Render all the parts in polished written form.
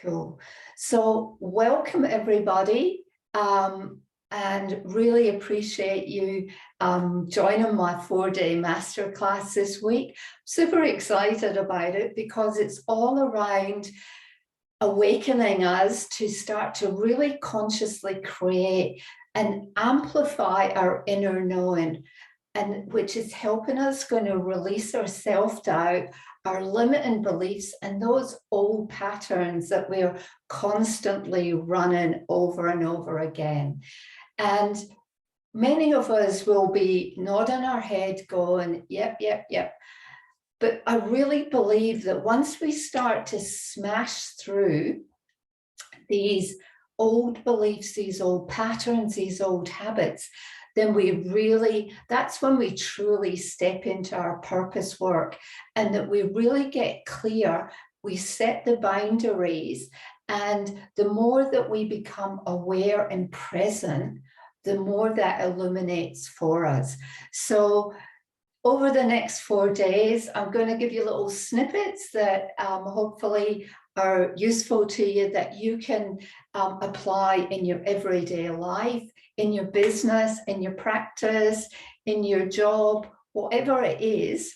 Cool. So welcome everybody, and really appreciate you joining my 4-day masterclass this week. Super excited about it because it's all around awakening us to start to really consciously create and amplify our inner knowing, and which is helping us going to release our self-doubt, our limiting beliefs, and those old patterns that we're constantly running over and over again. And many of us will be nodding our head going, yep, yep, yep. But I really believe that once we start to smash through these old beliefs, these old patterns, these old habits, then that's when we truly step into our purpose work, and that we really get clear, we set the boundaries, and the more that we become aware and present, the more that illuminates for us. So over the next 4 days, I'm going to give you little snippets that hopefully are useful to you, that you can apply in your everyday life, in your business, in your practice, in your job, whatever it is,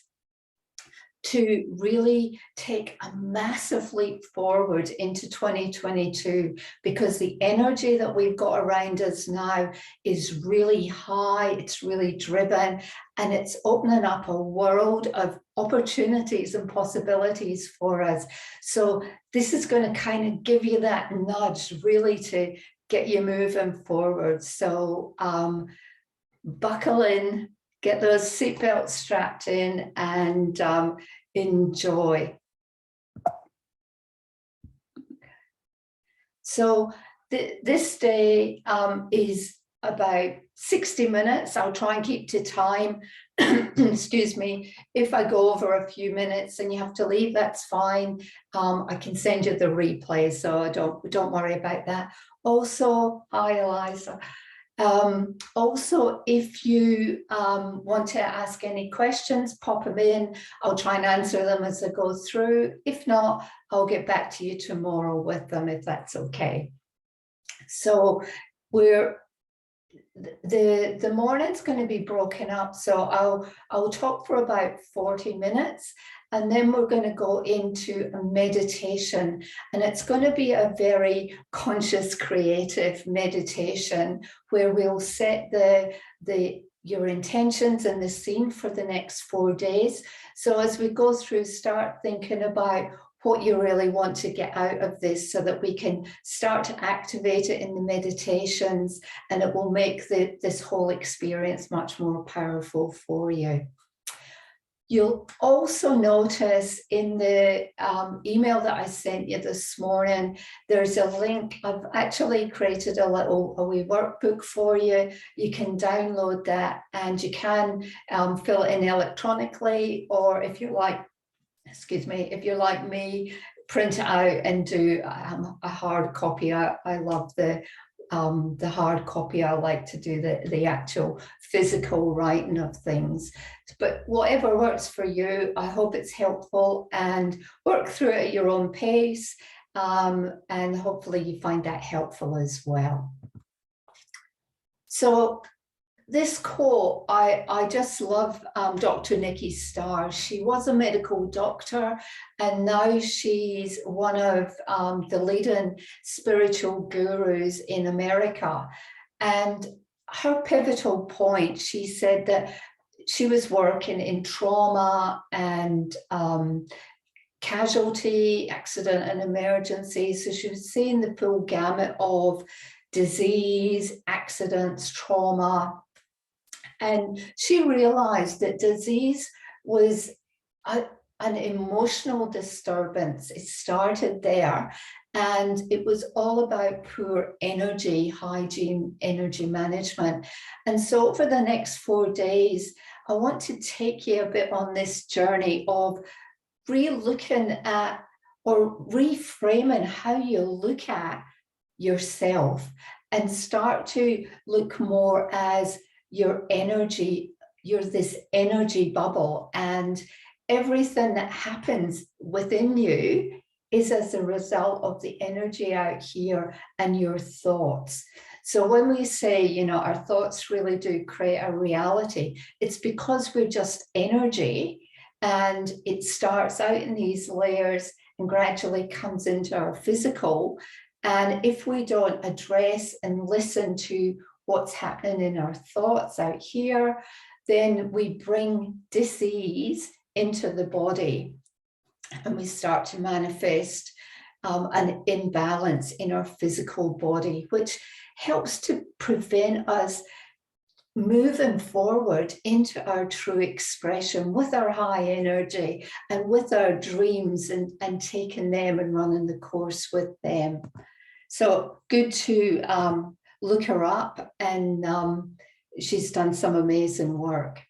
to really take a massive leap forward into 2022, because the energy that we've got around us now is really high, it's really driven, and it's opening up a world of opportunities and possibilities for us. So this is going to kind of give you that nudge really to get you moving forward. So buckle in, get those seatbelts strapped in, and enjoy. So this day is about 60 minutes. I'll try and keep to time. Excuse me. If I go over a few minutes and you have to leave, that's fine. I can send you the replay, so don't worry about that. Also, hi Eliza. Also, if you want to ask any questions, pop them in. I'll try and answer them as I go through. If not, I'll get back to you tomorrow with them, if that's okay. So the morning's going to be broken up, so I'll talk for about 40 minutes, and then we're going to go into a meditation, and it's going to be a very conscious, creative meditation where we'll set your intentions and the scene for the next 4 days. So as we go through, start thinking about what you really want to get out of this, so that we can start to activate it in the meditations, and it will make this whole experience much more powerful for you. You'll also notice in the email that I sent you this morning, there's a link. I've actually created a wee workbook for you. You can download that, and you can fill it in electronically, or if you like, excuse me, if you're like me, print it out and do a hard copy. I love the hard copy. I like to do the actual physical writing of things. But whatever works for you, I hope it's helpful, and work through it at your own pace, and hopefully you find that helpful as well. So this quote, I just love Dr. Nikki Starr. She was a medical doctor, and now she's one of the leading spiritual gurus in America. And her pivotal point, she said that she was working in trauma and casualty, accident and emergency. So she was seeing the full gamut of disease, accidents, trauma. And she realized that disease was an emotional disturbance. It started there, and it was all about poor energy hygiene, energy management. And so for the next 4 days, I want to take you a bit on this journey of re-looking at, or reframing how you look at yourself, and start to look more as your energy. You're this energy bubble, and everything that happens within you is as a result of the energy out here and your thoughts. So when we say, you know, our thoughts really do create a reality, it's because we're just energy, and it starts out in these layers and gradually comes into our physical. And if we don't address and listen to what's happening in our thoughts out here, then we bring disease into the body, and we start to manifest an imbalance in our physical body, which helps to prevent us moving forward into our true expression with our high energy and with our dreams, and taking them and running the course with them. So good to look her up, and she's done some amazing work.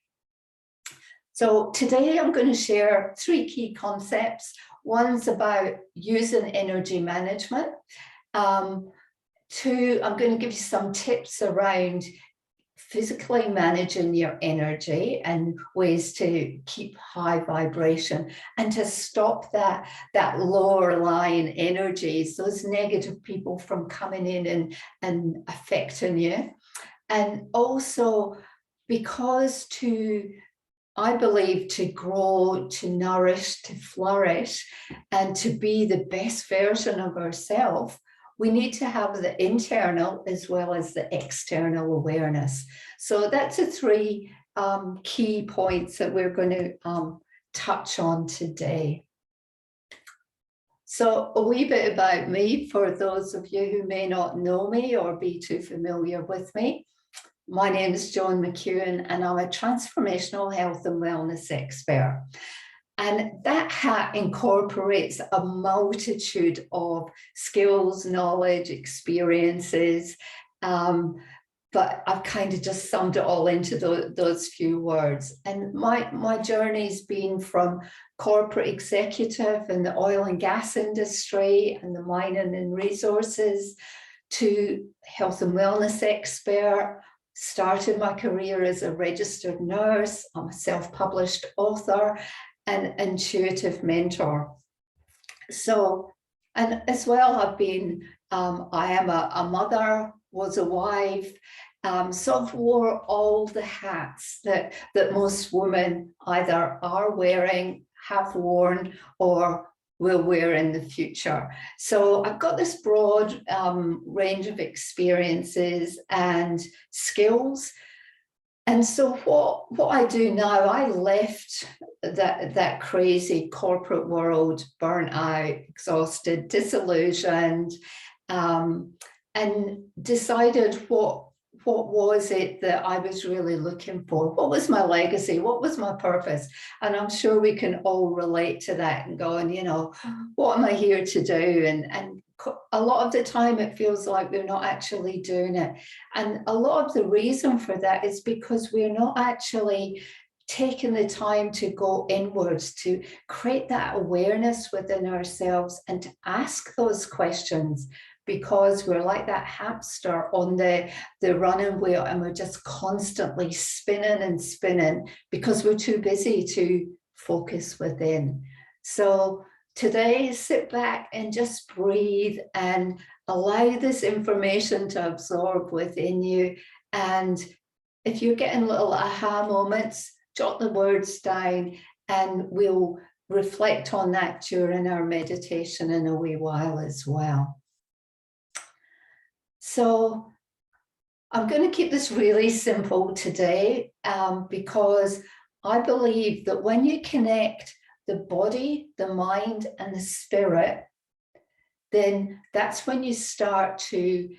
So today I'm going to share 3 key concepts. One's about using energy management. 2, I'm going to give you some tips around physically managing your energy and ways to keep high vibration and to stop that lower lying energies, those negative people, from coming in and affecting you. And also, because I believe to grow, to nourish, to flourish, and to be the best version of ourselves, we need to have the internal as well as the external awareness. So that's the 3 key points that we're going to touch on today. So a wee bit about me, for those of you who may not know me or be too familiar with me. My name is Joan McEwen, and I'm a transformational health and wellness expert. And that hat incorporates a multitude of skills, knowledge, experiences, but I've kind of just summed it all into those few words. And my journey's been from corporate executive in the oil and gas industry and the mining and resources, to health and wellness expert. Started my career as a registered nurse. I'm a self-published author and intuitive mentor. So, and as well, I've been, I am a mother, was a wife, so I've wore all the hats that most women either are wearing, have worn, or will wear in the future. So I've got this broad range of experiences and skills. And so what I do now, I left that crazy corporate world, burnt out, exhausted, disillusioned, and decided what was it that I was really looking for? What was my legacy? What was my purpose? And I'm sure we can all relate to that and going, you know, what am I here to do? And a lot of the time it feels like we're not actually doing it. And a lot of the reason for that is because we're not actually taking the time to go inwards, to create that awareness within ourselves and to ask those questions, because we're like that hamster on the running wheel, and we're just constantly spinning and spinning because we're too busy to focus within. So today, sit back and just breathe and allow this information to absorb within you. And if you're getting little aha moments, jot the words down, and we'll reflect on that during our meditation in a wee while as well. So I'm going to keep this really simple today, because I believe that when you connect the body, the mind, and the spirit, then that's when you start to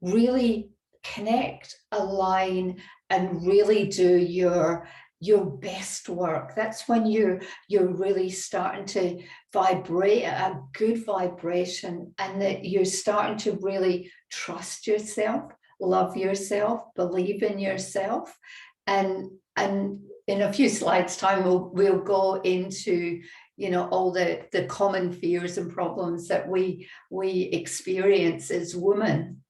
really connect, align, and really do your best work. That's when you're really starting to vibrate a good vibration, and that you're starting to really trust yourself, love yourself, believe in yourself. And in a few slides time, we'll go into, you know, all the common fears and problems that we experience as women.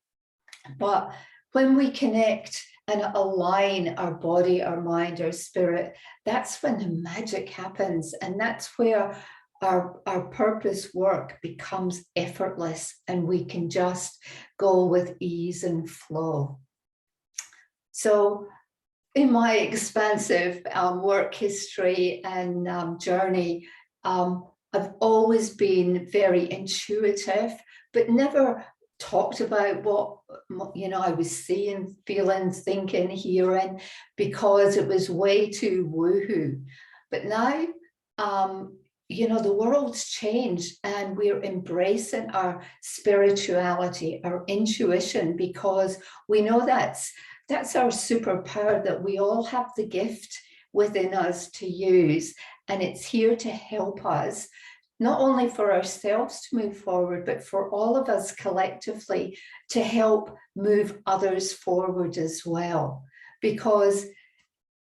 But when we connect and align our body, our mind, our spirit, that's when the magic happens. And that's where our purpose work becomes effortless, and we can just go with ease and flow. So in my expansive work history and journey, I've always been very intuitive, but never talked about what, you know, I was seeing, feeling, thinking, hearing, because it was way too woohoo. But now, you know, the world's changed, and we're embracing our spirituality, our intuition, because we know that's our superpower, that we all have the gift within us to use, and it's here to help us, not only for ourselves to move forward, but for all of us collectively to help move others forward as well. Because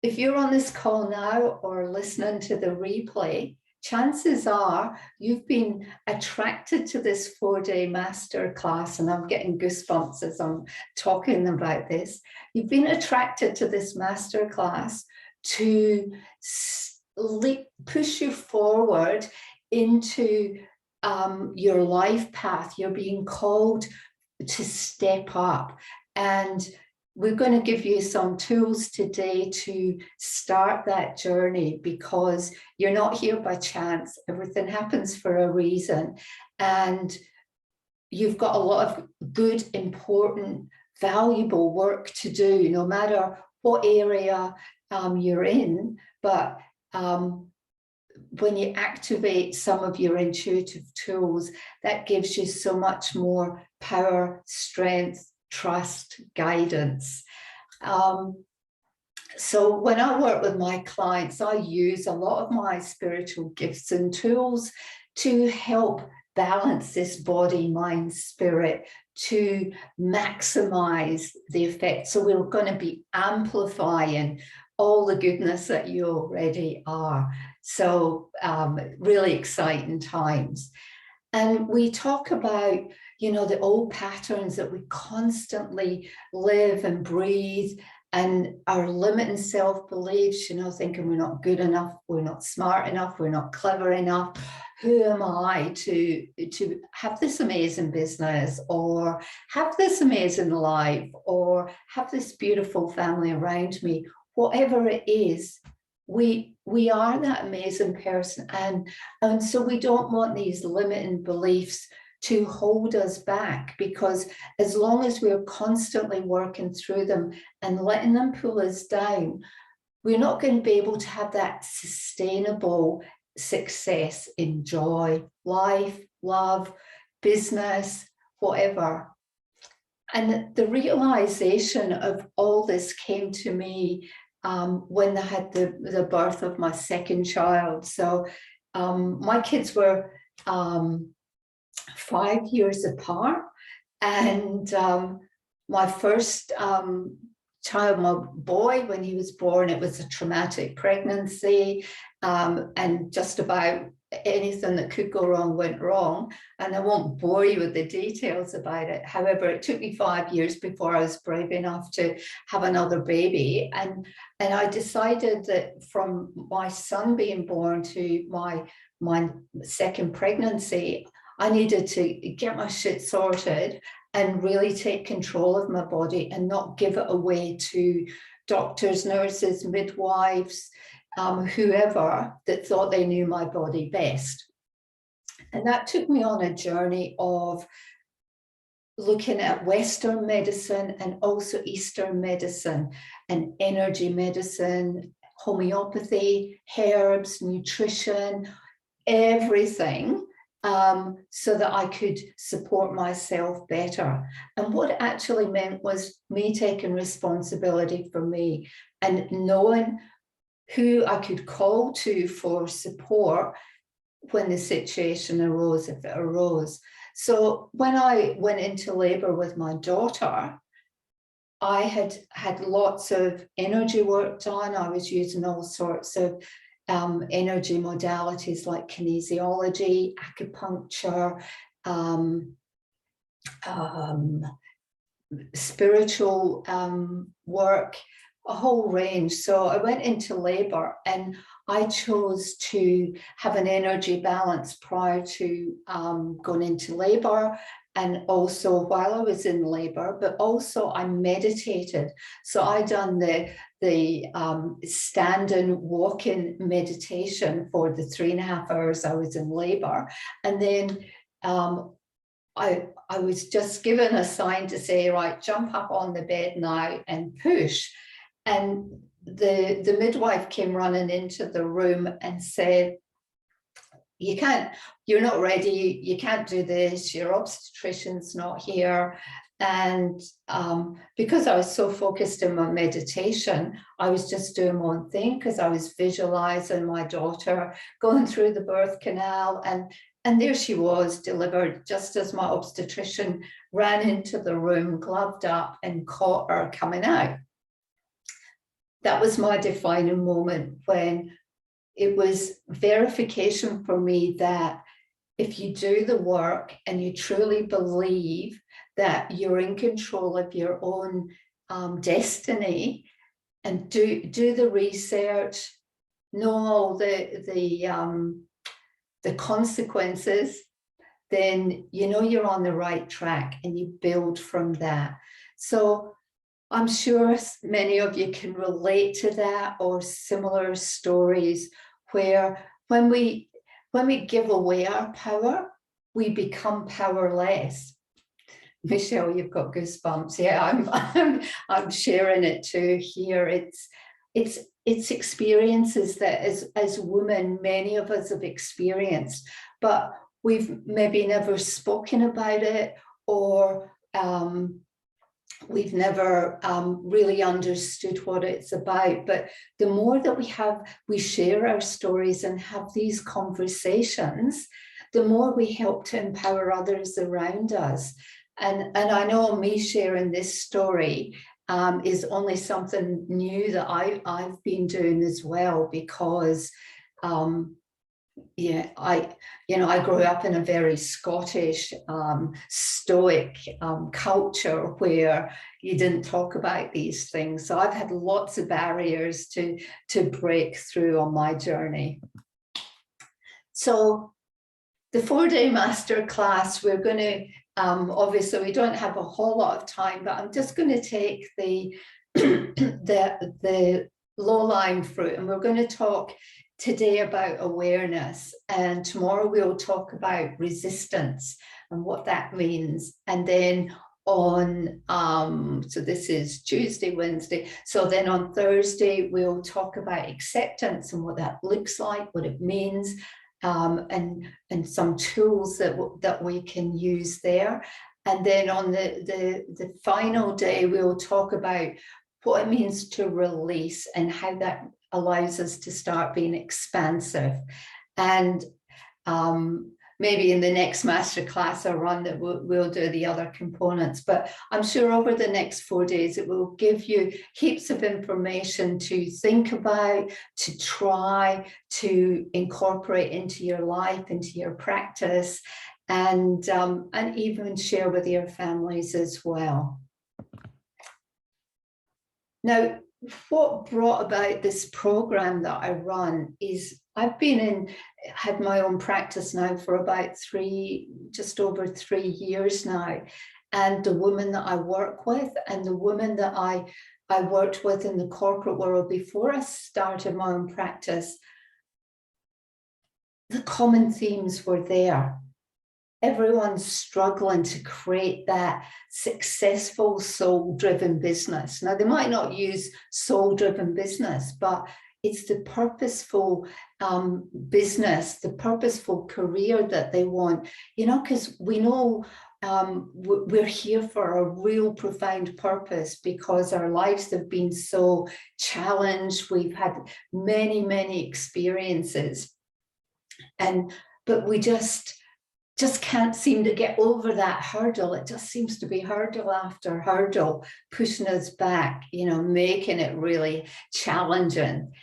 if you're on this call now or listening to the replay, chances are you've been attracted to this 4-day masterclass, and I'm getting goosebumps as I'm talking about this. You've been attracted to this masterclass to push you forward into your life path. You're being called to step up, and we're going to give you some tools today to start that journey, because you're not here by chance. Everything happens for a reason, and you've got a lot of good, important, valuable work to do, no matter what area you're in. But when you activate some of your intuitive tools, that gives you so much more power, strength, trust, guidance. So when I work with my clients, I use a lot of my spiritual gifts and tools to help balance this body, mind, spirit, to maximize the effect. So we're going to be amplifying all the goodness that you already are. So really exciting times. And we talk about, you know, the old patterns that we constantly live and breathe, and our limiting self-beliefs, you know, thinking we're not good enough, we're not smart enough, we're not clever enough. Who am I to have this amazing business, or have this amazing life, or have this beautiful family around me? Whatever it is, we are that amazing person, and so we don't want these limiting beliefs to hold us back, because as long as we're constantly working through them and letting them pull us down, we're not going to be able to have that sustainable success in joy, life, love, business, whatever. And the realization of all this came to me when I had the birth of my second child. So my kids were 5 years apart, and my first child, my boy, when he was born, it was a traumatic pregnancy, and just about anything that could go wrong went wrong. And I won't bore you with the details about it. However, it took me 5 years before I was brave enough to have another baby. And I decided that from my son being born to my second pregnancy, I needed to get my shit sorted and really take control of my body and not give it away to doctors, nurses, midwives, whoever that thought they knew my body best. And that took me on a journey of looking at Western medicine and also Eastern medicine and energy medicine, homeopathy, herbs, nutrition, everything, so that I could support myself better. And what it actually meant was me taking responsibility for me and knowing who I could call to for support when the situation arose, if it arose. So when I went into labor with my daughter, I had lots of energy work done. I was using all sorts of energy modalities like kinesiology, acupuncture, spiritual work, a whole range. So I went into labor and I chose to have an energy balance prior to going into labor, and also while I was in labor, but also I meditated. So I done the stand-in, walk-in meditation for the 3.5 hours I was in labor. And then I was just given a sign to say, right, jump up on the bed now and push. And the midwife came running into the room and said, you're not ready, you can't do this, your obstetrician's not here. And because I was so focused in my meditation, I was just doing one thing, because I was visualizing my daughter going through the birth canal, and there she was, delivered, just as my obstetrician ran into the room, gloved up, and caught her coming out. That was my defining moment, when it was verification for me that if you do the work and you truly believe that you're in control of your own destiny, and do the research, know all the consequences, then you know you're on the right track and you build from that. So I'm sure many of you can relate to that, or similar stories where when we give away our power, we become powerless. Michelle, you've got goosebumps. Yeah, I'm sharing it too here. It's experiences that as women, many of us have experienced, but we've maybe never spoken about it, or we've never really understood what it's about. But the more that we share our stories and have these conversations, the more we help to empower others around us. And I know me sharing this story is only something new that I've been doing as well, because yeah, I grew up in a very Scottish, stoic culture where you didn't talk about these things. So I've had lots of barriers to break through on my journey. So the 4-day masterclass, we're going to, obviously we don't have a whole lot of time, but I'm just going to take the low-lying fruit, and we're going to talk today about awareness, and tomorrow we'll talk about resistance and what that means. And then on so this is Tuesday, Wednesday, so then on Thursday we'll talk about acceptance and what that looks like, what it means, and some tools that we can use there. And then on the final day we'll talk about what it means to release and how that allows us to start being expansive. And maybe in the next masterclass I run that we'll do the other components, but I'm sure over the next 4 days it will give you heaps of information to think about, to try, to incorporate into your life, into your practice, and even share with your families as well. Now, what brought about this program that I run is I've had my own practice now for about just over 3 years now. And the women that I work with, and the women that I worked with in the corporate world before I started my own practice, the common themes were there. Everyone's struggling to create that successful soul-driven business. Now, they might not use soul-driven business, but it's the purposeful business, the purposeful career that they want, because we know we're here for a real profound purpose, because our lives have been so challenged. We've had many, many experiences, but we just can't seem to get over that hurdle. It just seems to be hurdle after hurdle, pushing us back, making it really challenging.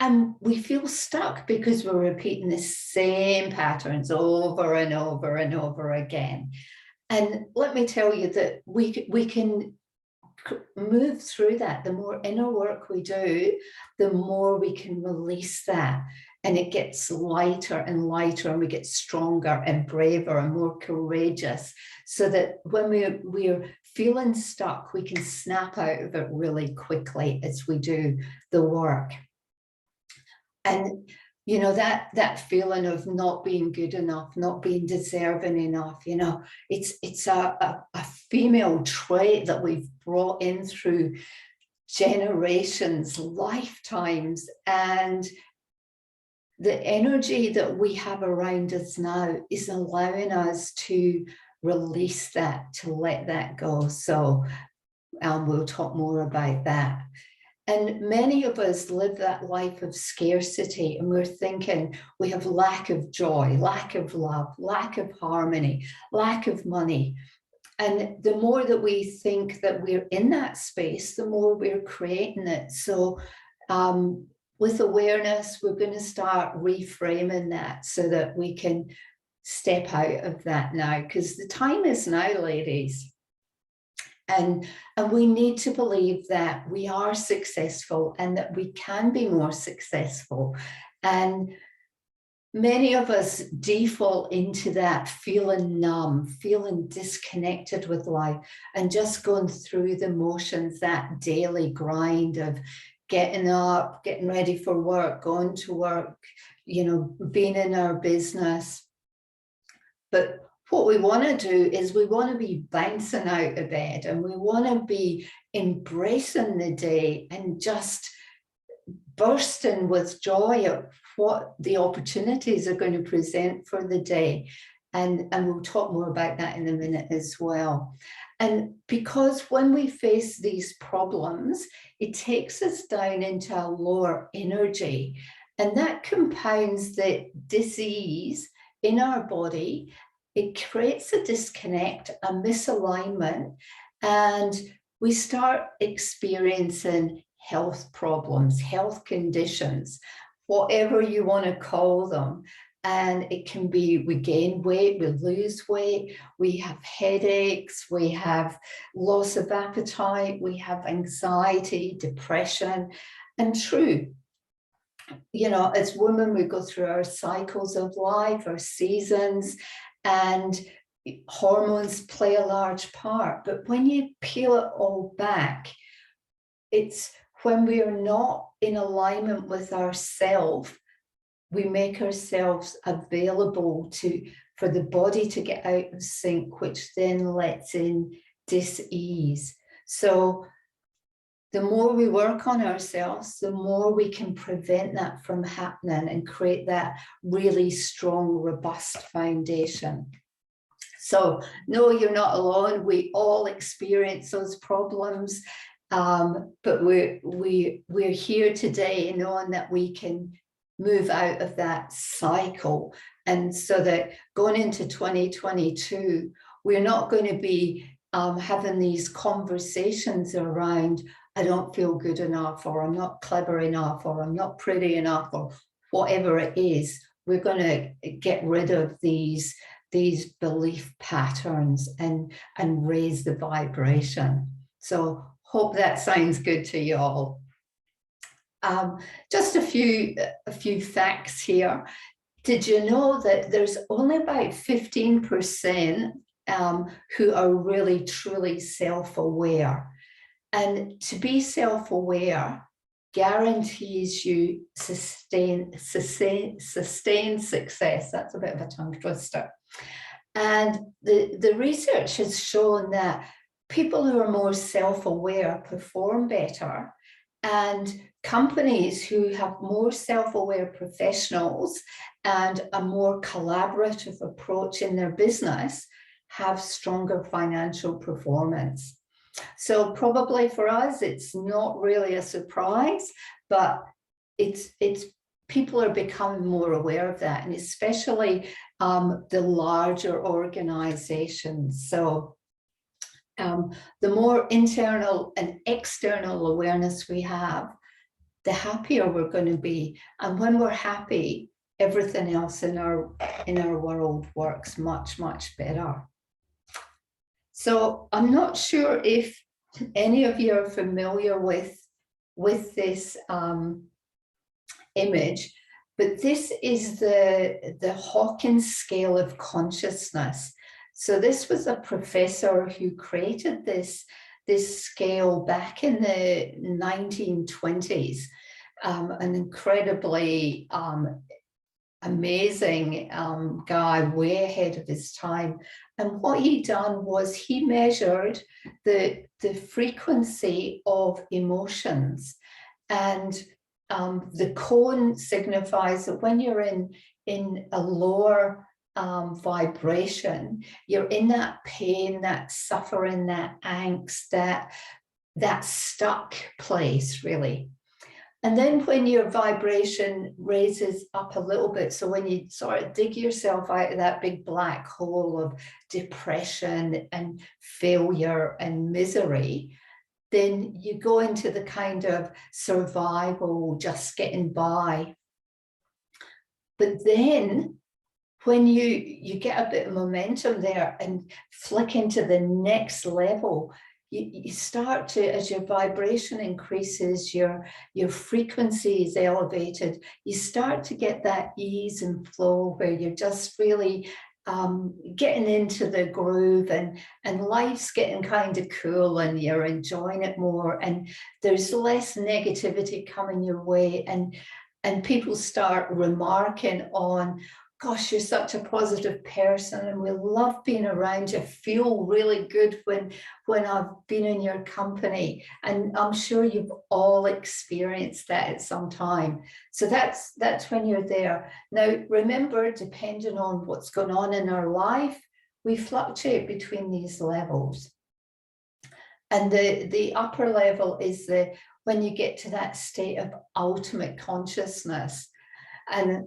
And we feel stuck because we're repeating the same patterns over and over and over again. And let me tell you that we can move through that, the more inner work we do, the more we can release that. And it gets lighter and lighter, and we get stronger and braver and more courageous, so that when we're feeling stuck, we can snap out of it really quickly as we do the work. And you know, that feeling of not being good enough, not being deserving enough, you know, it's a female trait that we've brought in through generations, lifetimes, and the energy that we have around us now is allowing us to release that, to let that go. So we'll talk more about that. And many of us live that life of scarcity, and we're thinking we have lack of joy, lack of love, lack of harmony, lack of money. And the more that we think that we're in that space, the more we're creating it. So with awareness, we're going to start reframing that so that we can step out of that now, because the time is now, ladies. And we need to believe that we are successful and that we can be more successful. And many of us default into that feeling numb, feeling disconnected with life, and just going through the motions, that daily grind of getting up, getting ready for work, going to work, you know, being in our business. But what we want to do is we want to be bouncing out of bed, and we want to be embracing the day and just bursting with joy at what the opportunities are going to present for the day. And we'll talk more about that in a minute as well. And because when we face these problems, it takes us down into a lower energy, and that compounds the disease in our body. It creates a disconnect, a misalignment, and we start experiencing health problems, health conditions, whatever you want to call them. And it can be, we gain weight, we lose weight, we have headaches, we have loss of appetite, we have anxiety, depression. And true, you know, as women, we go through our cycles of life, our seasons, and hormones play a large part. But when you peel it all back, it's when we are not in alignment with ourselves, we make ourselves available for the body to get out of sync, which then lets in dis-ease. So the more we work on ourselves, the more we can prevent that from happening and create that really strong, robust foundation. So no, you're not alone. We all experience those problems, but we're here today knowing that we can move out of that cycle. And so that going into 2022, we're not going to be having these conversations around, I don't feel good enough, or I'm not clever enough, or I'm not pretty enough, or whatever it is. We're going to get rid of these belief patterns and raise the vibration. So hope that sounds good to you all. Just a few facts here. Did you know that there's only about 15% who are really truly self-aware? And to be self-aware guarantees you sustained success. That's a bit of a tongue twister. And the research has shown that people who are more self-aware perform better, and companies who have more self-aware professionals and a more collaborative approach in their business have stronger financial performance. So probably for us, it's not really a surprise, but it's people are becoming more aware of that, and especially the larger organizations. So the more internal and external awareness we have, the happier we're going to be. And when we're happy, everything else in our world works much, much better. So I'm not sure if any of you are familiar with this image, but this is the Hawkins scale of consciousness. So this was a professor who created this scale back in the 1920s, an incredibly amazing guy, way ahead of his time. And what he done was he measured the frequency of emotions, and the cone signifies that when you're in a lower vibration, you're in that pain, that suffering, that angst, that stuck place, really. And then when your vibration raises up a little bit, so when you sort of dig yourself out of that big black hole of depression and failure and misery, then you go into the kind of survival, just getting by. But then when you get a bit of momentum there and flick into the next level, you start to, as your vibration increases, your frequency is elevated, you start to get that ease and flow where you're just really getting into the groove, and life's getting kind of cool and you're enjoying it more, and there's less negativity coming your way, and people start remarking on, gosh, you're such a positive person and we love being around you. I feel really good when I've been in your company. And I'm sure you've all experienced that at some time. So that's when you're there. Now, remember, depending on what's going on in our life, we fluctuate between these levels. And the upper level is when you get to that state of ultimate consciousness. And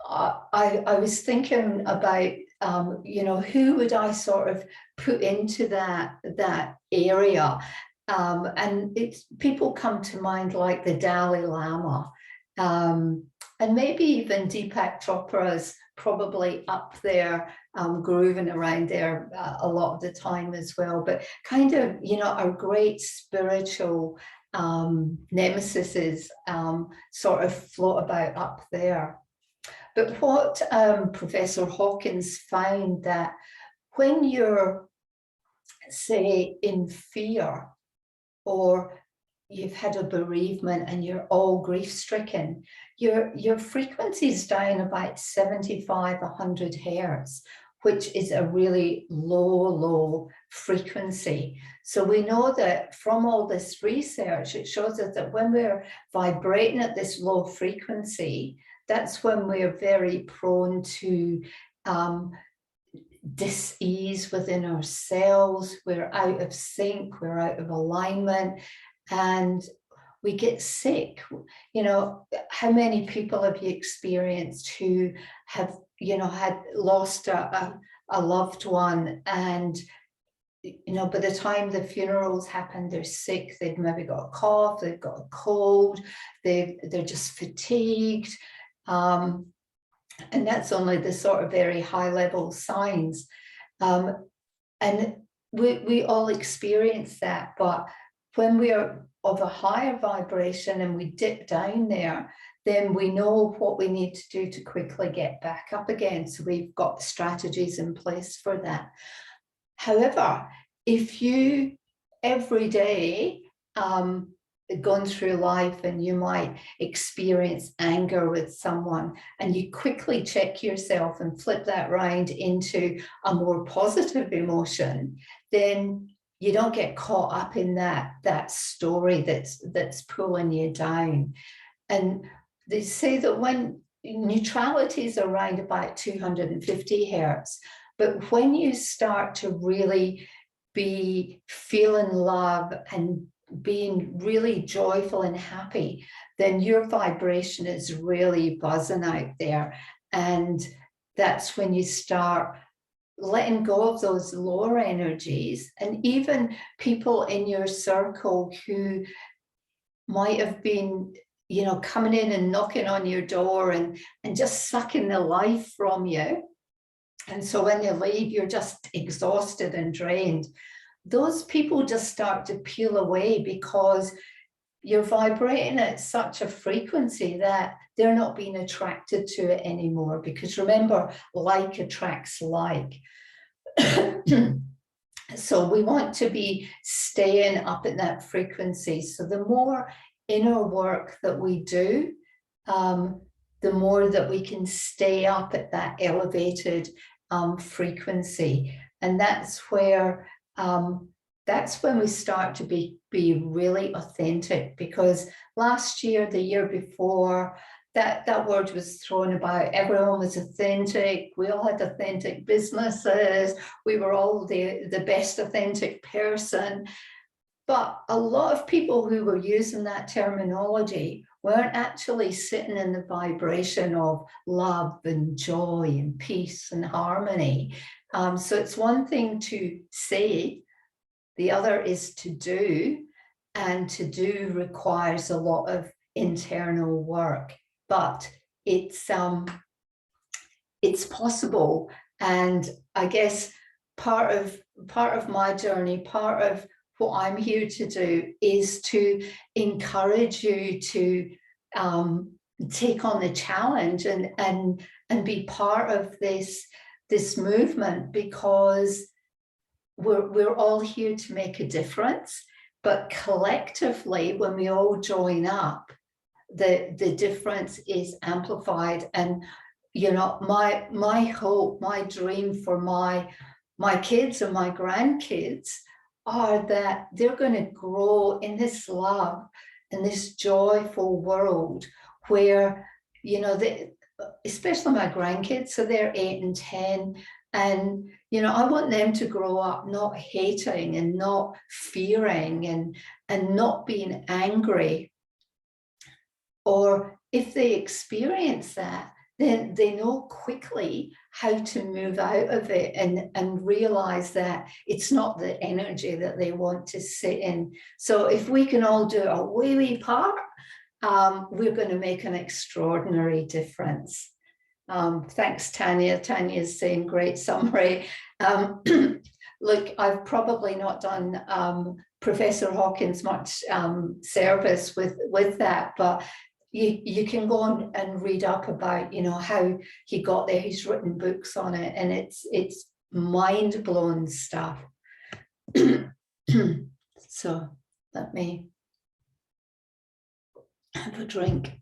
I was thinking about, who would I sort of put into that area? And people come to mind like the Dalai Lama, and maybe even Deepak Chopra's probably up there, grooving around there a lot of the time as well. But kind of, our great spiritual nemesises sort of float about up there. But what Professor Hawkins found, that when you're, say, in fear, or you've had a bereavement and you're all grief-stricken, your frequency is down about 75, 100 hertz, which is a really low frequency. So we know that from all this research, it shows us that when we're vibrating at this low frequency, that's when we're very prone to dis-ease within ourselves. We're out of sync, we're out of alignment, and we get sick. How many people have you experienced who have, had lost a loved one, and by the time the funerals happen, they're sick, they've maybe got a cough, they've got a cold, they're just fatigued. And that's only the sort of very high level signs. And we all experience that, but when we are of a higher vibration and we dip down there, then we know what we need to do to quickly get back up again. So we've got strategies in place for that. However, if you every day gone through life and you might experience anger with someone, and you quickly check yourself and flip that round into a more positive emotion, then you don't get caught up in that story that's pulling you down. And they say that when neutrality is around about 250 hertz, but when you start to really be feeling love and being really joyful and happy, then your vibration is really buzzing out there. And that's when you start letting go of those lower energies. And even people in your circle who might have been, coming in and knocking on your door and just sucking the life from you. And so when they leave, you're just exhausted and drained. those people just start to peel away because you're vibrating at such a frequency that they're not being attracted to it anymore. Because remember, like attracts like. So we want to be staying up at that frequency. So the more inner work that we do, the more that we can stay up at that elevated frequency. And that's where that's when we start to be really authentic. Because last year, the year before, that word was thrown about. Everyone was authentic. We all had authentic businesses. We were all the best authentic person. But a lot of people who were using that terminology weren't actually sitting in the vibration of love and joy and peace and harmony. So it's one thing to say, the other is to do, and to do requires a lot of internal work. But it's possible. And I guess part of my journey, part of what I'm here to do, is to encourage you to take on the challenge and be part of this movement, because we're all here to make a difference. But collectively, when we all join up, the difference is amplified. And you know, my hope, my dream for my kids and my grandkids are that they're going to grow in this love and this joyful world where, you know, especially my grandkids, so they're 8 and 10, and you know, I want them to grow up not hating and not fearing and not being angry. Or if they experience that, then they know quickly how to move out of it and realize that it's not the energy that they want to sit in. So if we can all do a wee part, we're going to make an extraordinary difference. Thanks, Tanya. Tanya's saying great summary. Look, I've probably not done Professor Hawkins much service with that, but you can go on and read up about, you know, how he got there. He's written books on it, and it's mind-blowing stuff. So let me have a drink.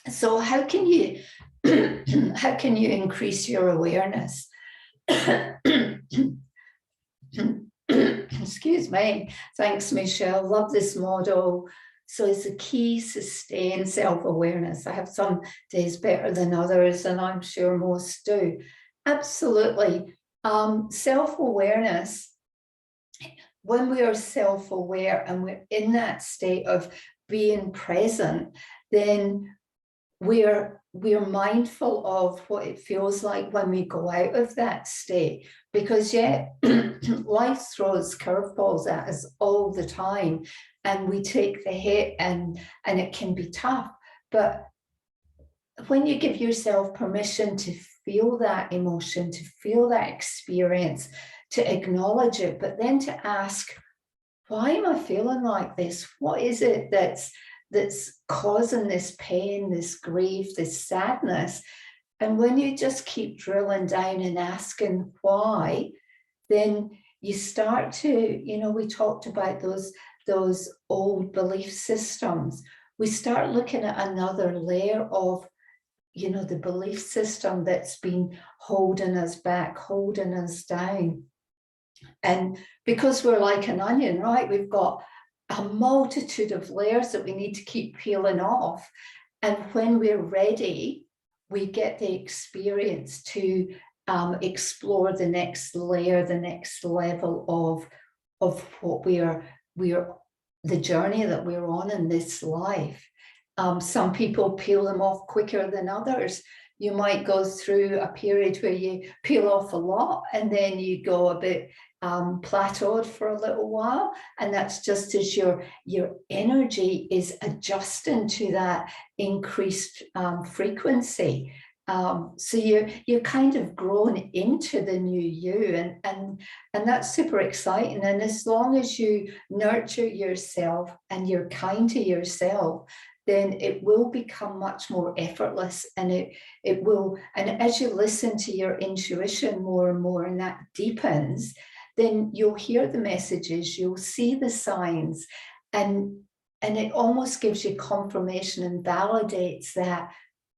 So how can you increase your awareness? Excuse me. Thanks, Michelle. Love this model. So it's a key, sustain self-awareness. I have some days better than others, and I'm sure most do. Absolutely. Self-awareness, when we are self-aware and we're in that state of being present, then we're mindful of what it feels like when we go out of that state. Because life throws curveballs at us all the time, and we take the hit, and it can be tough. But when you give yourself permission to feel that emotion, to feel that experience, to acknowledge it, but then to ask, why am I feeling like this? What is it that's causing this pain, this grief, this sadness? And when you just keep drilling down and asking why, then you start to, you know, we talked about those old belief systems. We start looking at another layer of, you know, the belief system that's been holding us back, holding us down. And because we're like an onion, right, we've got a multitude of layers that we need to keep peeling off. And when we're ready, we get the experience to explore the next layer, the next level of what we're the journey that we're on in this life. Some people peel them off quicker than others. You might go through a period where you peel off a lot, and then you go a bit plateaued for a little while, and that's just as your energy is adjusting to that increased frequency. So you're kind of grown into the new you, and that's super exciting. And as long as you nurture yourself and you're kind to yourself, then it will become much more effortless, and it will. And as you listen to your intuition more and more, and that deepens, then you'll hear the messages, you'll see the signs, and it almost gives you confirmation and validates that,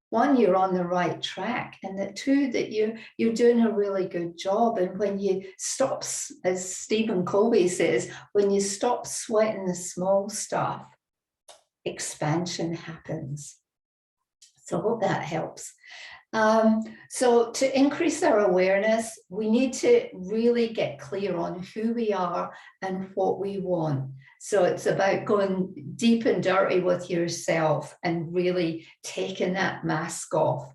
one, you're on the right track, and that two, that you're doing a really good job. And when you stop, as Stephen Covey says, when you stop sweating the small stuff, expansion happens. So I hope that helps. So to increase our awareness, we need to really get clear on who we are and what we want. So it's about going deep and dirty with yourself and really taking that mask off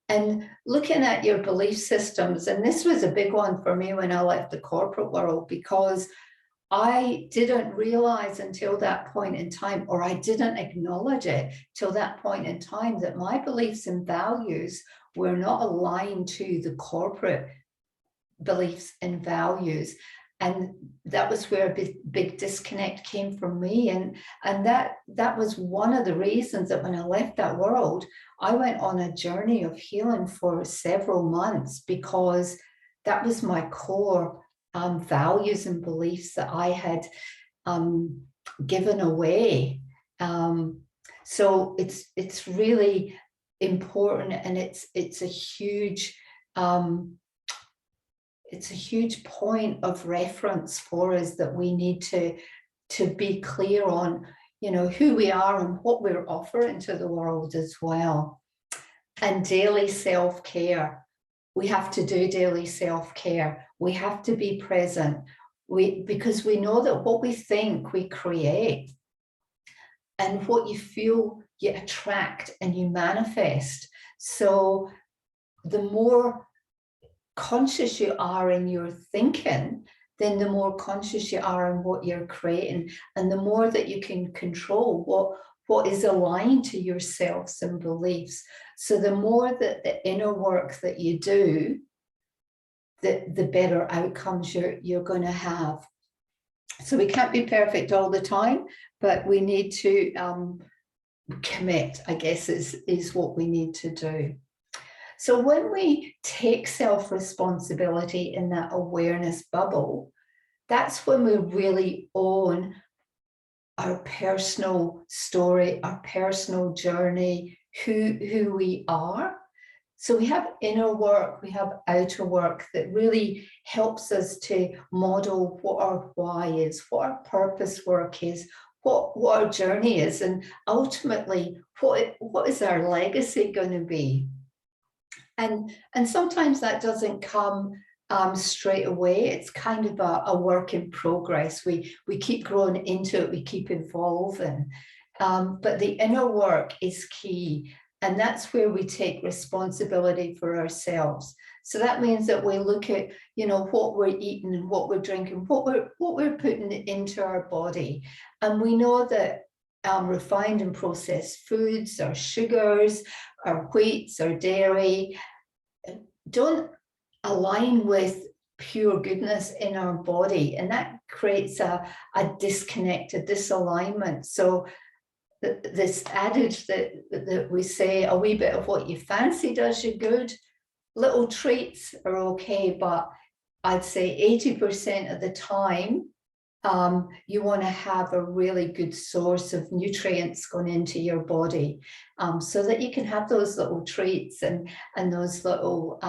and looking at your belief systems. And this was a big one for me when I left the corporate world, because I didn't realize until that point in time, or I didn't acknowledge it till that point in time, that my beliefs and values were not aligned to the corporate beliefs and values. And that was where a big disconnect came from me. And that was one of the reasons that when I left that world, I went on a journey of healing for several months, because that was my core values and beliefs that I had given away. So it's really important, and it's a huge point of reference for us, that we need to be clear on, who we are and what we're offering to the world as well. And daily self-care. We have to do daily self-care. We have to be present. Because we know that what we think, we create. And what you feel, you attract and you manifest. So the more conscious you are in your thinking, then the more conscious you are in what you're creating. And the more that you can control what is aligned to yourselves and beliefs. So the more that the inner work that you do, the better outcomes you're going to have. So we can't be perfect all the time, but we need to commit, I guess, is what we need to do. So when we take self-responsibility in that awareness bubble, that's when we really own our personal story, our personal journey, who we are. So we have inner work, we have outer work that really helps us to model what our why is, what our purpose work is, what our journey is, and ultimately what is our legacy going to be. And sometimes that doesn't come straight away. It's kind of a work in progress. We keep growing into it, we keep evolving. But the inner work is key. And that's where we take responsibility for ourselves. So that means that we look at, what we're eating and what we're drinking, what we're putting into our body. And we know that refined and processed foods, our sugars, our wheats, our dairy, don't align with pure goodness in our body. And that creates a disconnect, a disalignment. So this adage that we say, a wee bit of what you fancy does you good. Little treats are okay, but I'd say 80% of the time, you want to have a really good source of nutrients going into your body, so that you can have those little treats and those little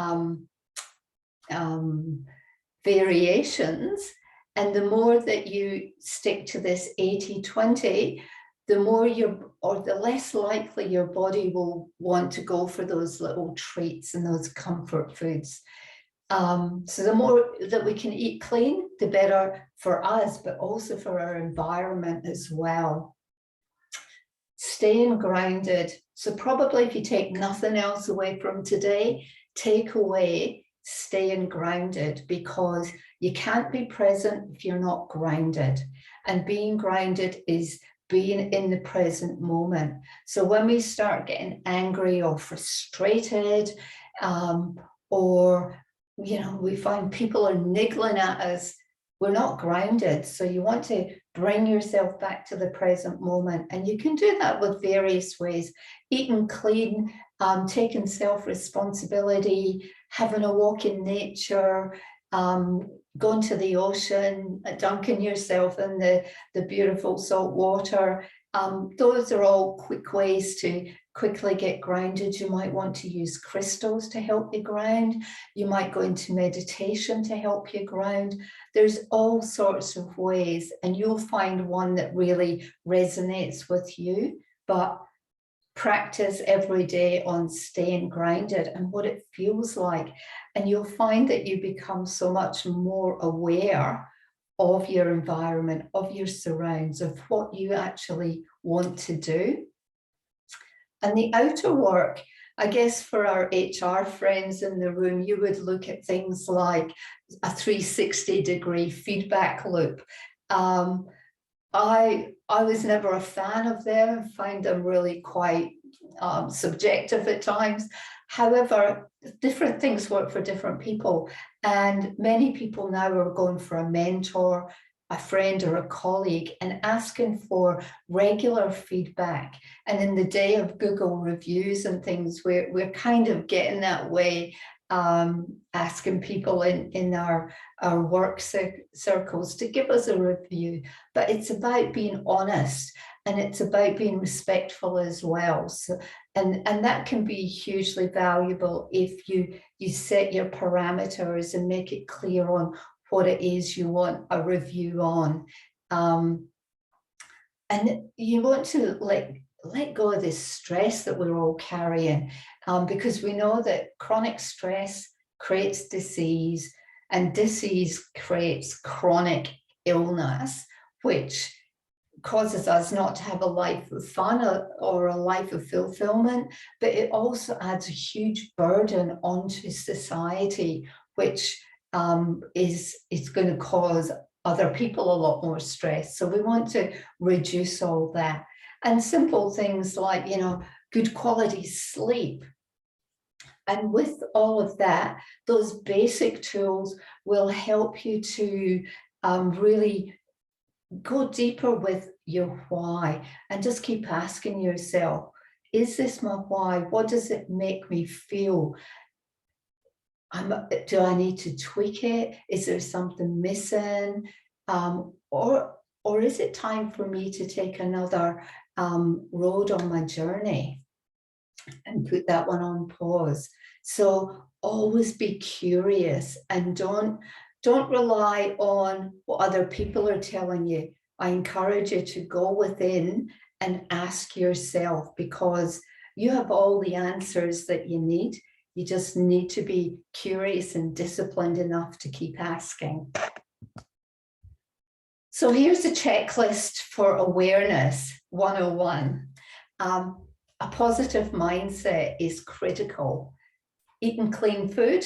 variations. And the more that you stick to this 80-20, the more the less likely your body will want to go for those little treats and those comfort foods. So the more that we can eat clean, the better for us, but also for our environment as well. Staying grounded. So probably if you take nothing else away from today, take away staying grounded, because you can't be present if you're not grounded. And being grounded is being in the present moment. So when we start getting angry or frustrated, or, you know, we find people are niggling at us, we're not grounded. So you want to bring yourself back to the present moment. And you can do that with various ways: eating clean, taking self-responsibility, having a walk in nature, going to the ocean, dunking yourself in the beautiful salt water. Those are all quick ways to quickly get grounded. You might want to use crystals to help you ground. You might go into meditation to help you ground. There's all sorts of ways, and you'll find one that really resonates with you. But practice every day on staying grounded and what it feels like. And you'll find that you become so much more aware of your environment, of your surrounds, of what you actually want to do. And the outer work, I guess for our HR friends in the room, you would look at things like a 360-degree feedback loop. I was never a fan of them. I find them really quite subjective at times. However, different things work for different people. And many people now are going for a mentor, a friend or a colleague, and asking for regular feedback. And in the day of Google reviews and things, we're kind of getting that way, asking people in our work circles to give us a review. But it's about being honest, and it's about being respectful as well. So, and that can be hugely valuable if you set your parameters and make it clear on what it is you want a review on. And you want to let go of this stress that we're all carrying, because we know that chronic stress creates disease, and disease creates chronic illness, which causes us not to have a life of fun or a life of fulfillment, but it also adds a huge burden onto society, which is going to cause other people a lot more stress. So we want to reduce all that. And simple things like, you know, good quality sleep. And with all of that, those basic tools will help you to really go deeper with your why, and just keep asking yourself, is this my why? What does it make me feel? Do I need to tweak it? Is there something missing? Or is it time for me to take another road on my journey and put that one on pause? So always be curious, and don't rely on what other people are telling you. I encourage you to go within and ask yourself, because you have all the answers that you need. You just need to be curious and disciplined enough to keep asking. So here's a checklist for awareness 101. A positive mindset is critical. Eating clean food,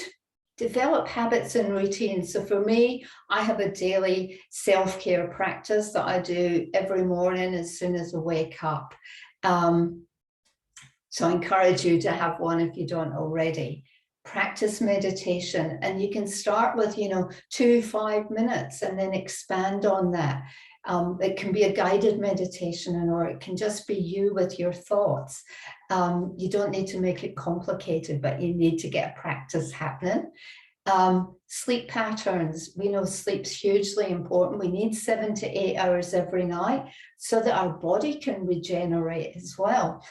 develop habits and routines. So for me, I have a daily self-care practice that I do every morning as soon as I wake up. So I encourage you to have one if you don't already. Practice meditation, and you can start with, 2-5 minutes and then expand on that. It can be a guided meditation, or it can just be you with your thoughts. You don't need to make it complicated, but you need to get a practice happening. Sleep patterns. We know sleep's hugely important. We need 7 to 8 hours every night so that our body can regenerate as well.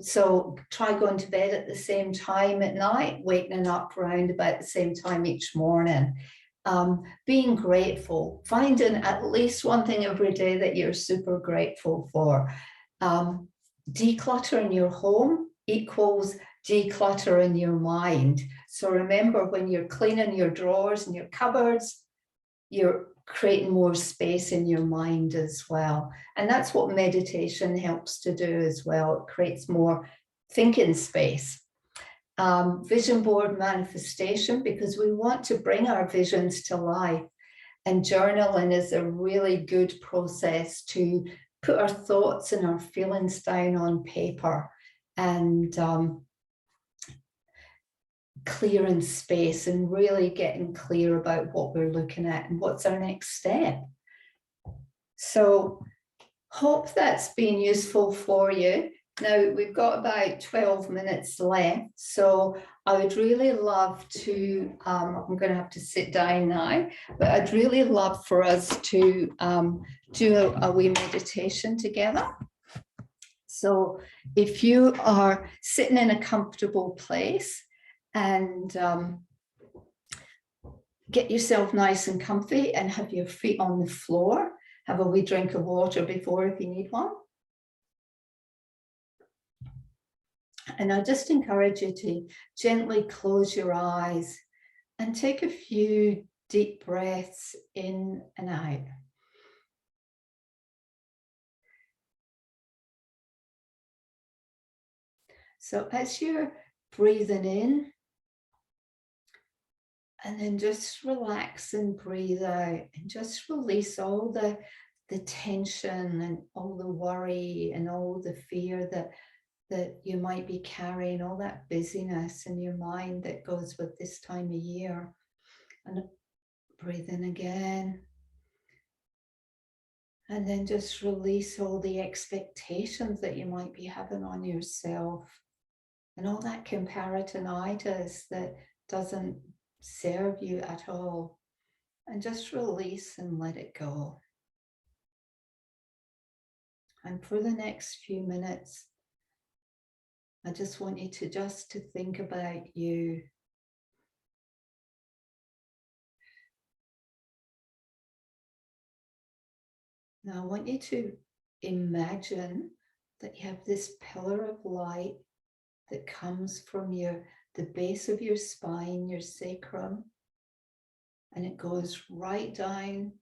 So try going to bed at the same time at night, waking up around about the same time each morning. Being grateful, finding at least one thing every day that you're super grateful for. Decluttering your home equals decluttering your mind. So remember, when you're cleaning your drawers and your cupboards, you're creating more space in your mind as well. And that's what meditation helps to do as well. It creates more thinking space. Vision board manifestation, because we want to bring our visions to life. And journaling is a really good process to put our thoughts and our feelings down on paper and clearing space and really getting clear about what we're looking at and what's our next step. So hope that's been useful for you. Now we've got about 12 minutes left, so I would really love to, I'm going to have to sit down now, but I'd really love for us to do a wee meditation together. So if you are sitting in a comfortable place and get yourself nice and comfy and have your feet on the floor, have a wee drink of water before if you need one. And I just encourage you to gently close your eyes and take a few deep breaths in and out. So as you're breathing in, and then just relax and breathe out and just release all the tension and all the worry and all the fear that you might be carrying, all that busyness in your mind that goes with this time of year. And breathe in again. And then just release all the expectations that you might be having on yourself and all that comparisonitis that doesn't serve you at all. And just release and let it go. And for the next few minutes, I just want you to think about you. Now I want you to imagine that you have this pillar of light that comes from the base of your spine, your sacrum, and it goes right down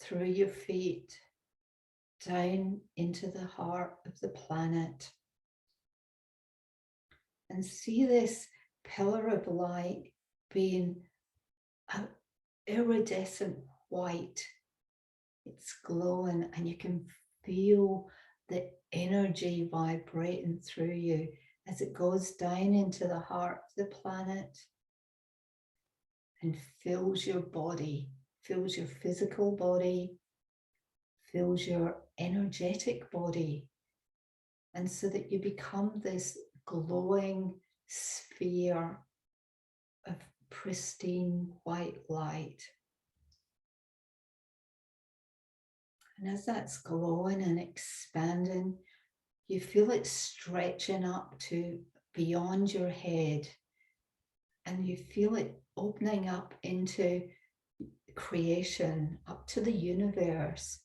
through your feet, down into the heart of the planet. And see this pillar of light being iridescent white. It's glowing and you can feel the energy vibrating through you as it goes down into the heart of the planet and fills your body, fills your physical body, fills your energetic body. And so that you become this glowing sphere of pristine white light. And as that's glowing and expanding, you feel it stretching up to beyond your head. And you feel it opening up into creation, up to the universe.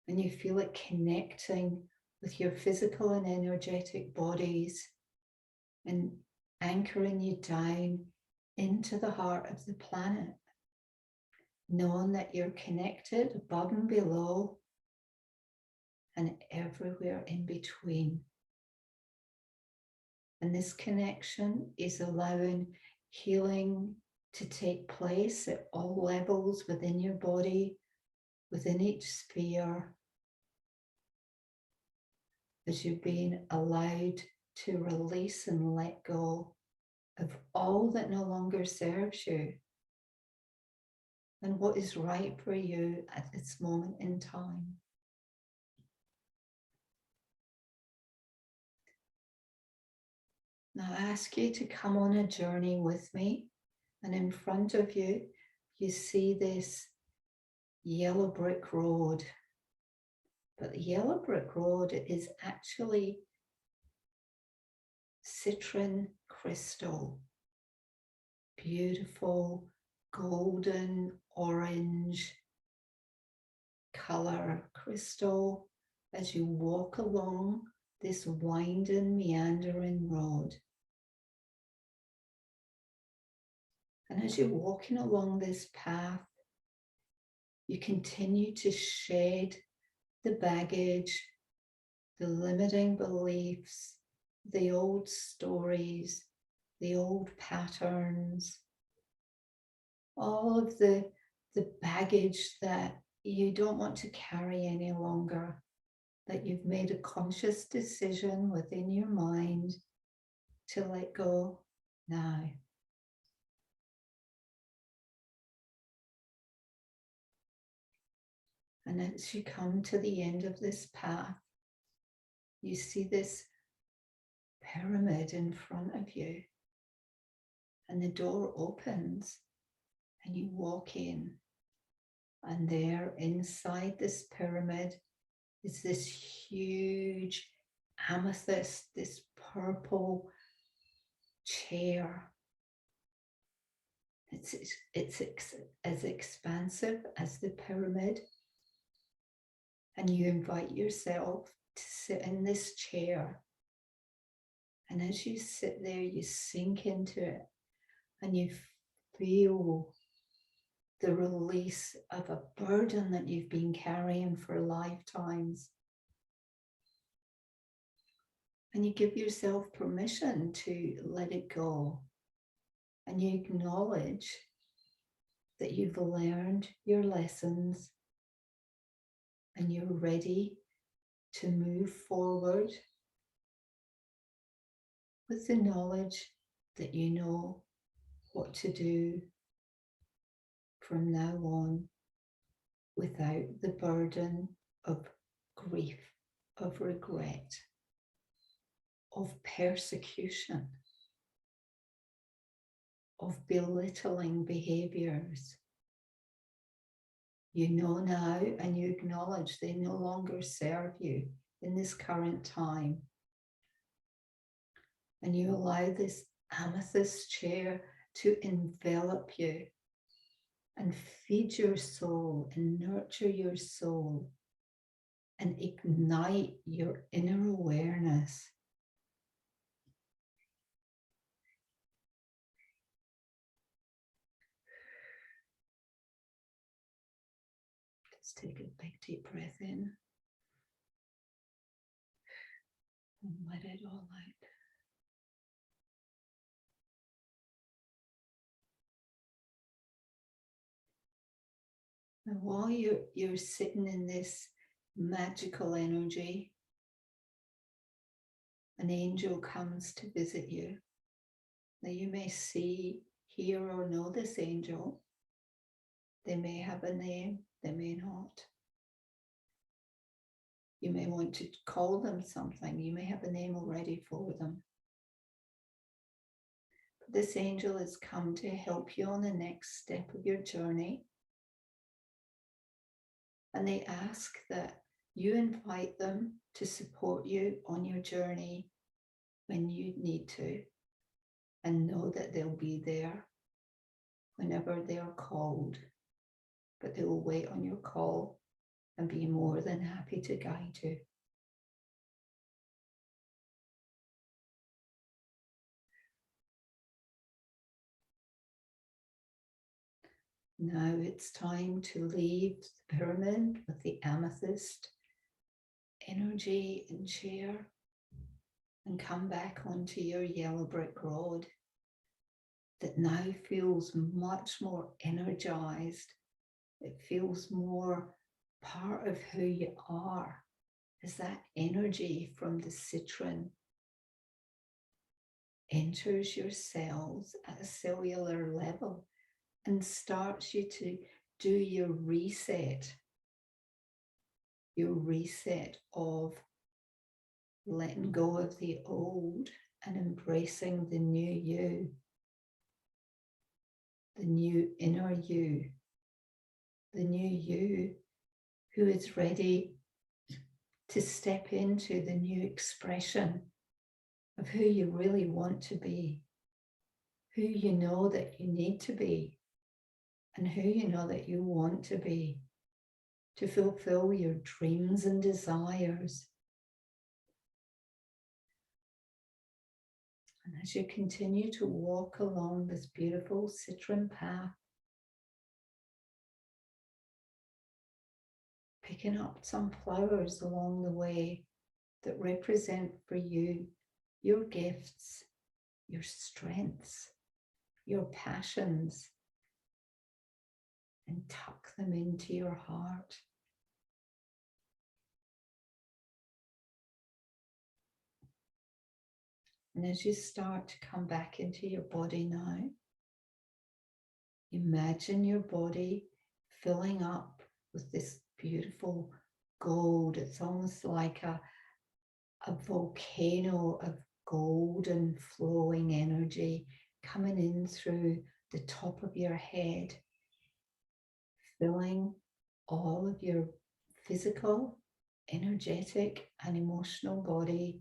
And you feel it connecting with your physical and energetic bodies and anchoring you down into the heart of the planet, knowing that you're connected above and below and everywhere in between. And this connection is allowing healing to take place at all levels within your body, within each sphere, as you're being allowed to release and let go of all that no longer serves you and what is right for you at this moment in time. Now I ask you to come on a journey with me, and in front of you, you see this yellow brick road. But the yellow brick road is actually citrine crystal, beautiful golden orange color crystal as you walk along this winding, meandering road. And as you're walking along this path, you continue to shed the baggage, the limiting beliefs, the old stories, the old patterns, all of the baggage that you don't want to carry any longer, that you've made a conscious decision within your mind to let go now. And as you come to the end of this path, you see this pyramid in front of you, and the door opens and you walk in, and there inside this pyramid is this huge amethyst, this purple chair. It's as expansive as the pyramid, and you invite yourself to sit in this chair. And as you sit there, you sink into it and you feel the release of a burden that you've been carrying for lifetimes. And you give yourself permission to let it go. And you acknowledge that you've learned your lessons and you're ready to move forward with the knowledge that you know what to do from now on without the burden of grief, of regret, of persecution, of belittling behaviors. You know now, and you acknowledge they no longer serve you in this current time. And you allow this amethyst chair to envelop you and feed your soul and nurture your soul and ignite your inner awareness. Just take a big deep breath in and let it all out. And while you're sitting in this magical energy, an angel comes to visit you. Now you may see, hear, or know this angel. They may have a name, they may not. You may want to call them something. You may have a name already for them. But this angel has come to help you on the next step of your journey. And they ask that you invite them to support you on your journey when you need to, and know that they'll be there whenever they are called, but they will wait on your call and be more than happy to guide you. Now it's time to leave the pyramid with the amethyst energy and chair and come back onto your yellow brick road that now feels much more energized. It feels more part of who you are, as that energy from the citron enters your cells at a cellular level and starts you to do your reset of letting go of the old and embracing the new you, the new inner you, the new you who is ready to step into the new expression of who you really want to be, who you know that you need to be, and who you know that you want to be, to fulfill your dreams and desires. And as you continue to walk along this beautiful citron path, picking up some flowers along the way that represent for you your gifts, your strengths, your passions, and tuck them into your heart. And as you start to come back into your body now, imagine your body filling up with this beautiful gold. It's almost like a volcano of golden flowing energy coming in through the top of your head, filling all of your physical, energetic, and emotional body,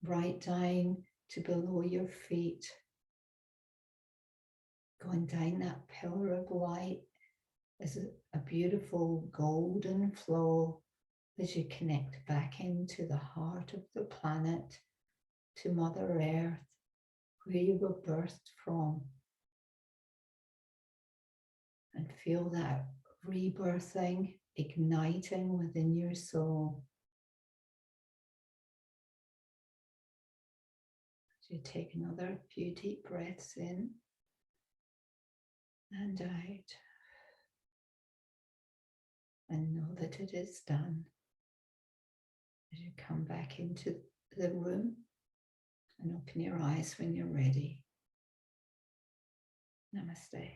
right down to below your feet, going down that pillar of light as a beautiful golden flow as you connect back into the heart of the planet, to Mother Earth, where you were birthed from. And feel that rebirthing, igniting within your soul. So you take another few deep breaths in and out. And know that it is done. As you come back into the room and open your eyes when you're ready. Namaste.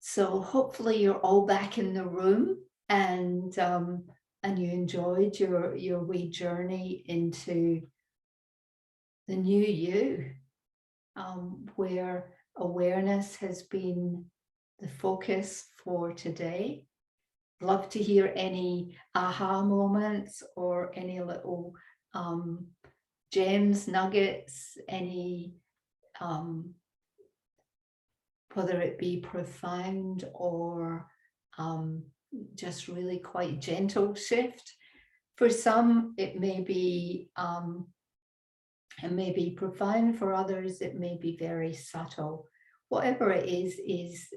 So hopefully you're all back in the room and you enjoyed your wee journey into the new you, where awareness has been the focus for today. Love to hear any aha moments or any little gems, nuggets, any whether it be profound or just really quite gentle shift. For some, it may be profound. For others, it may be very subtle. Whatever it is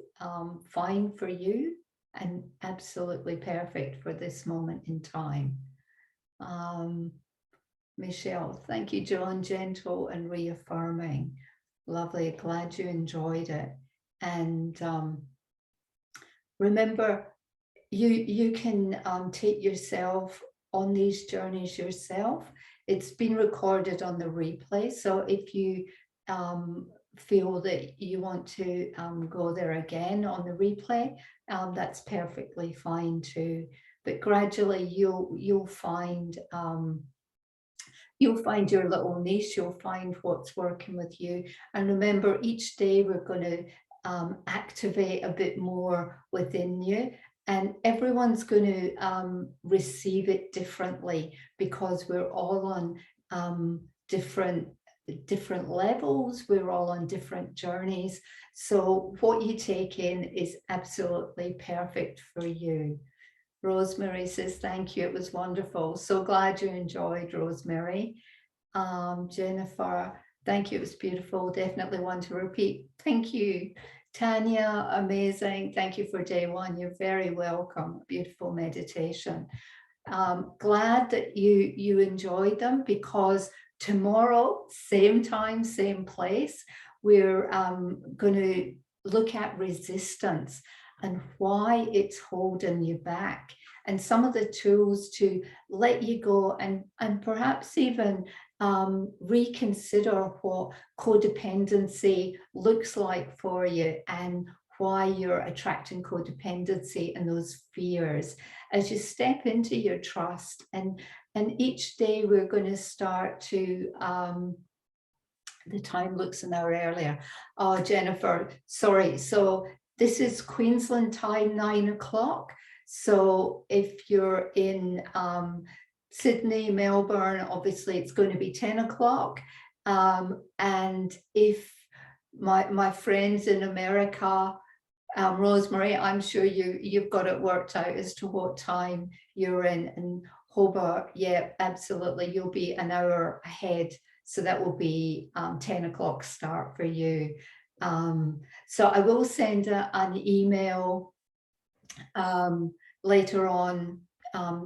fine for you and absolutely perfect for this moment in time. Michelle, thank you, John. Gentle and reaffirming. Lovely. Glad you enjoyed it. And remember, you can take yourself on these journeys yourself. It's been recorded on the replay. So if you feel that you want to go there again on the replay, that's perfectly fine too. But gradually you'll find your little niche, you'll find what's working with you. And remember, each day we're going to activate a bit more within you, and everyone's going to receive it differently, because we're all on different levels, we're all on different journeys. So what you take in is absolutely perfect for you. Rosemary says, thank you, it was wonderful. So glad you enjoyed, Rosemary. Jennifer, thank you, it was beautiful. Definitely want to repeat. Thank you. Tanya, amazing. Thank you for day one. You're very welcome. Beautiful meditation. Glad that you enjoyed them, because tomorrow, same time, same place, we're going to look at resistance and why it's holding you back, and some of the tools to let you go and perhaps even reconsider what codependency looks like for you, and why you're attracting codependency and those fears, as you step into your trust. And each day we're going to start to the time looks an hour earlier. Oh, Jennifer, sorry. So this is Queensland time, 9 o'clock. So if you're in Sydney, Melbourne, obviously it's going to be 10 o'clock. And if my friends in America, Rosemary, I'm sure you've got it worked out as to what time you're in. And Hobart, yeah, absolutely, you'll be an hour ahead. So that will be 10 o'clock start for you. So I will send an email later on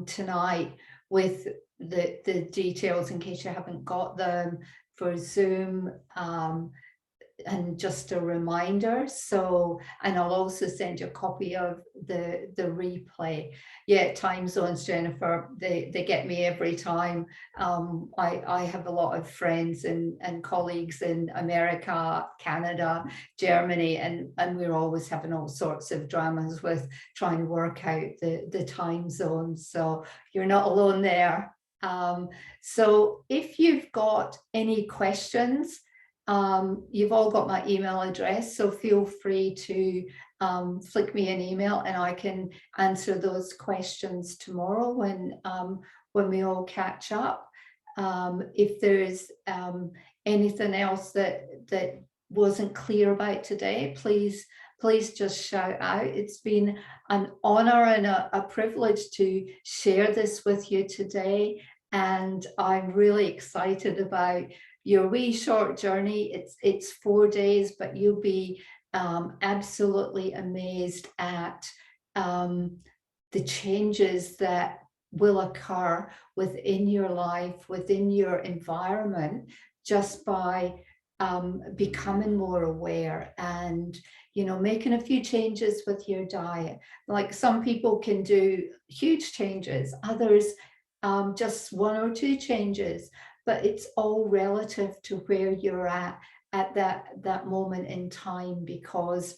tonight with the details, in case you haven't got them, for Zoom, and just a reminder. So, and I'll also send you a copy of the replay. Yeah, time zones, Jennifer, they get me every time. I have a lot of friends and colleagues in America, Canada, Germany, and we're always having all sorts of dramas with trying to work out the time zones. So you're not alone there. So if you've got any questions, you've all got my email address, so feel free to flick me an email and I can answer those questions tomorrow when we all catch up. If there's anything else that wasn't clear about today, please just shout out. It's been an honor and a privilege to share this with you today, and I'm really excited about your wee short journey. It's 4 days, but you'll be absolutely amazed at the changes that will occur within your life, within your environment, just by becoming more aware and, you know, making a few changes with your diet. Like some people can do huge changes, others just 1 or 2 changes. But it's all relative to where you're at that moment in time, because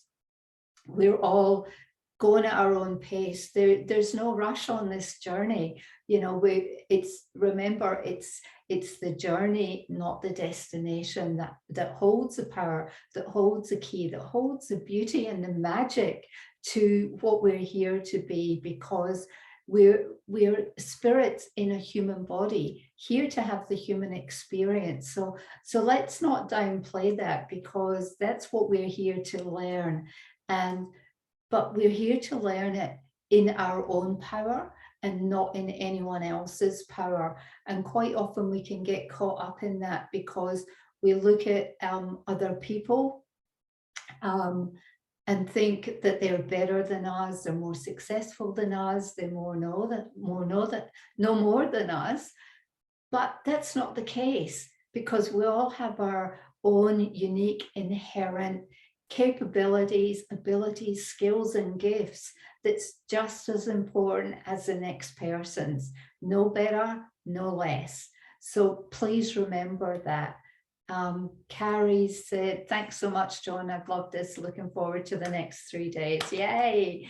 we're all going at our own pace. There's no rush on this journey. You know, remember, it's the journey, not the destination, that holds the power, that holds the key, that holds the beauty and the magic to what we're here to be, because we're spirits in a human body, here to have the human experience. So let's not downplay that, because that's what we're here to learn. But we're here to learn it in our own power and not in anyone else's power. And quite often we can get caught up in that, because we look at other people and think that they're better than us, they're more successful than us, they know more than us. But that's not the case, because we all have our own unique inherent capabilities, abilities, skills, and gifts that's just as important as the next person's. No better, no less. So please remember that. Carrie said, thanks so much, John. I've loved this. Looking forward to the next 3 days. Yay.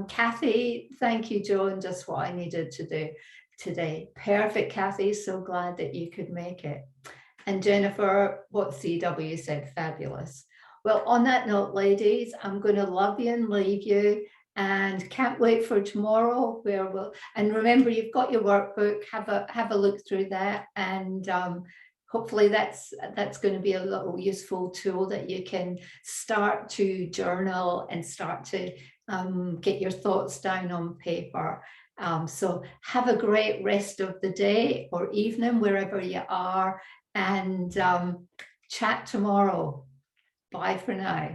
Kathy, thank you, John. Just what I needed to do today. Perfect, Kathy. So glad that you could make it. And Jennifer, what CW said, fabulous. Well, on that note, ladies, I'm going to love you and leave you, and can't wait for tomorrow, where and remember, you've got your workbook, have a look through that, and hopefully that's going to be a little useful tool that you can start to journal and start to get your thoughts down on paper. So have a great rest of the day or evening, wherever you are, and chat tomorrow. Bye for now.